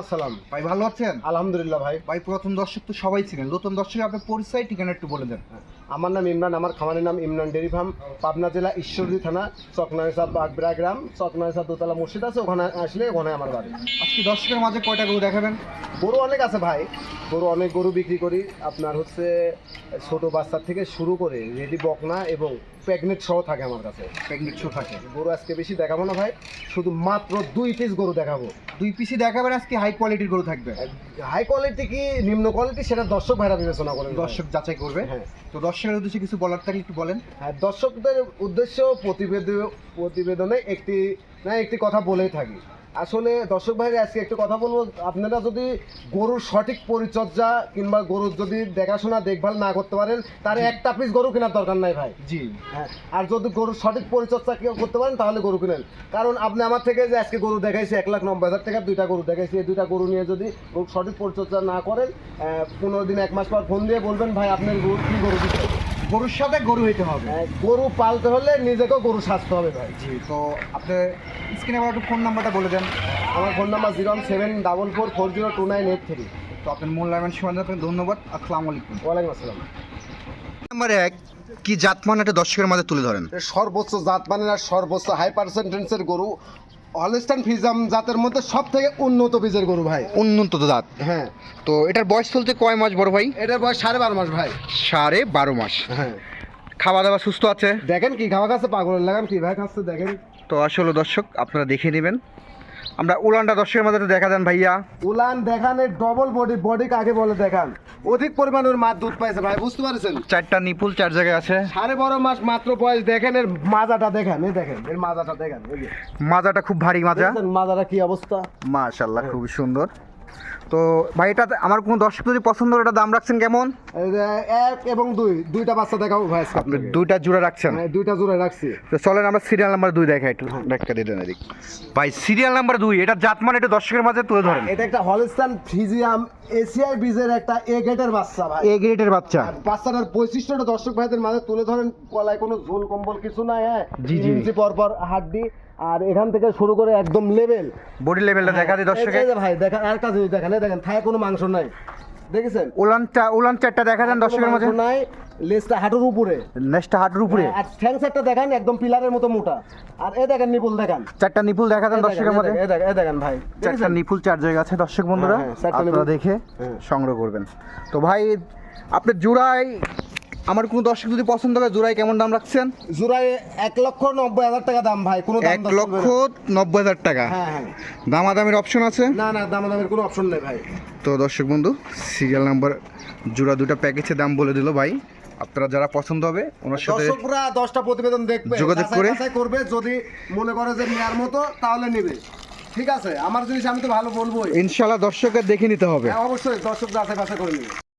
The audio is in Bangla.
আসসালাম ভাই ভালো আছেন? আলহামদুলিল্লাহ ভাই। ভাই প্রথম দর্শক তো সবাই ছিলেন, নতুন দর্শক আপনার পরিচয় ঠিকানা একটু বলে দেন। আমার নাম ইমরান, আমার খামারের নাম ইমরান ডেয়ারি ফার্ম, পাবনা জেলা ঈশ্বরদী থানা, চকনাইসা বাগবিরা গ্রাম, চকনাইসা দোতলা মসজিদ আছে, ওখানে আসলে ওখানে আমার বাড়ি। আজকে দর্শকের মাঝে কয়টা গরু দেখাবেন? গরু অনেক আছে ভাই, অনেক গরু বিক্রি করি। আপনার হচ্ছে ছোট বাচ্চা থেকে শুরু করে রেডি বকনা এবং প্রেগনেন্ট সহ থাকে আমার কাছে। প্রেগনেন্ট শো থাকে। গরু আজকে বেশি দেখাবো না ভাই, শুধু মাত্র 2 পিস গরু দেখাবো। 2 পিসই দেখাবেন আজকে, হাই কোয়ালিটির গরু থাকবে। হাই কোয়ালিটি কি নিম্ন কোয়ালিটি সেটা দর্শক ভাইরা বিবেচনা করেন, দর্শক যাচাই করবে। হ্যাঁ। তো দর্শকের উদ্দেশ্যে কিছু বলার থাকলে একটু বলেন। হ্যাঁ, দর্শকদের উদ্দেশ্য প্রতিবেদনে একটি কথা বলেই থাকি। আসলে দর্শক ভাইরা আজকে একটু কথা বলবো, আপনারা যদি গরুর সঠিক পরিচর্যা কিংবা গরুর যদি দেখাশোনা দেখভাল না করতে পারেন, তার একটা পিস গরু কেনার দরকার নাই ভাই। জি হ্যাঁ, আর যদি গরুর সঠিক পরিচর্যা কেউ করতে পারেন তাহলে গরু কিনেন। কারণ আপনি আমার থেকে যে আজকে গরু দেখাইছি 1,90,000 টাকার 2টা গরু দেখাইছি, এই 2টা গরু নিয়ে যদি গরুর সঠিক পরিচর্যা না করেন, 15 দিন 1 মাস পর ফোন দিয়ে বলবেন ভাই আপনার গরু কি গরু দিচ্ছে। গরুর সাথে গরু হইতে হবে। গরু পালতে হলে নিজেকেও গরু সাজতে হবে ভাই। জি, তো আপনার স্ক্রিনে আবার একটু ফোন নাম্বারটা বলে দেন। আমার ফোন নাম্বার 01744402983। তো আপনার মূল্যবান সময় দেওয়ার জন্য ধন্যবাদ। আসসালামু আলাইকুম। ওয়ালাইকুম আসসালাম। নাম্বার 1 কি জাতমান একটা দর্শকের মাঝে তুলে ধরেন? সর্বোচ্চ জাত মানের আর সর্বোচ্চ হাই পার্সেন্টেন্সের গরু হলস্টাইন ফ্রিজিয়ান জাতের মধ্যে সব থেকে উন্নত বীজের গরু ভাই। উন্নত জাত। হ্যাঁ, তো এটার বয়স চলতে কয় মাস বড় ভাই? এটার বয়স 12.5 মাস ভাই। 12.5 মাস। হ্যাঁ, খাওয়া দাওয়া সুস্থ আছে? দেখেন কি খাওয়া খাচ্ছে, পাগলের লাগান কি ভাই খাচ্ছে দেখেন। তো আসলে দর্শক আপনারা দেখে নেবেন। আমরা উলানটা দর্শকের মধ্যে দেখা দেন ভাইয়া। উলান দেখানের ডবল বডি কাকে বলে দেখান, অধিক পরিমাণের মাছ দুধ পাইছে ভাই, বুঝতে পারছেন? 4টা নিপুল 4 জায়গায় আছে। 12.5 মাস মাত্র বয়স। দেখেন এর মাজাটা দেখেন, এই দেখেন এর মাজাটা দেখেন, এই যে মাজাটা খুব ভারী মাজা। দেখছেন মাজাটা কি অবস্থা। মাশাআল্লাহ, খুবই সুন্দর। তো ভাই এটা আমার কোনো দর্শক যদি পছন্দ হয়, এটা দাম রাখছেন কেমন? এই যে 1 এবং 2 দুইটা বাচ্চা দেখাবো ভাই আজকে আপনাকে। 2টা জোড়া রাখছেন? হ্যাঁ, 2টা জোড়া রাখছি। তো চলেন আমরা সিরিয়াল নাম্বার 2 দেখাই একটু। দেখা দিয়ে দেন এদিক। ভাই সিরিয়াল নাম্বার 2 এটা জাতমান একটু দর্শকের মাঝে তুলে ধরেন। এটা একটা হলস্টাইন ফ্রিজিয়ান এসিআই বীজের একটা এ গ্রেডের বাচ্চা ভাই। এ গ্রেডের বাচ্চা। আর বাচ্চাটার বৈশিষ্ট্যটা দর্শক ভাইদের মাঝে তুলে ধরেন। গলায় কোনো ঝোল কম্বল কিছু নাই। হ্যাঁ, জি, জি। ইঞ্চি পর হাড্ডি, আর এখান থেকে শুরু করে একদম লেভেল বডি লেভেলটা দেখা দিই দর্শকে। এই যে ভাই দেখেন, আর কাজ দেখেন, এই দেখেন থায় কোনো মাংস নাই, দেখেছেন? উলান চারটা দেখা দেন দর্শকের মাঝে। মাংস নাই, লেজটা হাঁটুর উপরে, নেক্সটটা হাঁটুর উপরে। আর ঠ্যাং সেটটা দেখেন একদম পিলারের মতো মোটা। আর এই দেখেন নিপুল দেখেন, 4টা নিপুল দেখা দেন দর্শকের মাঝে। এই দেখেন ভাই, 4টা নিপুল 4 জায়গা আছে দর্শক বন্ধুরা। হ্যাঁ, 4টা আপনারা নিপুল। দেখে হ্যাঁ। সংগ্রহ করবেন। তো ভাই আপনার জোড়ায় আমার কোনো দর্শক যদি পছন্দ হয়, জোড়ায় কেমন দাম রাখছেন? জোড়ায় 1,90,000 টাকা দাম ভাই। কোনো দাম দর করবে না। 1,90,000 টাকা। হ্যাঁ হ্যাঁ, দামাদামির অপশন আছে? না দামের কোনো অপশন নেই ভাই। তো দর্শক বন্ধু সিরিয়াল নাম্বার জোড়া 2টা প্যাকেজের দাম বলে দিল ভাই। আপনারা যারা পছন্দ হবে ওনার সাথে দর্শকরা 10টা প্রতিবেদন দেখবে, যোগাযোগ করে করবে, যদি মনে করে যে নেওয়ার মতো তাহলে নেবে। ঠিক আছে, আমার জিনিস আমি তো ভালো বলবোই। ইনশাআল্লাহ দর্শকের দেখে নিতে হবে। হ্যাঁ, অবশ্যই দর্শক যাচাই বাছাই করে নেবে।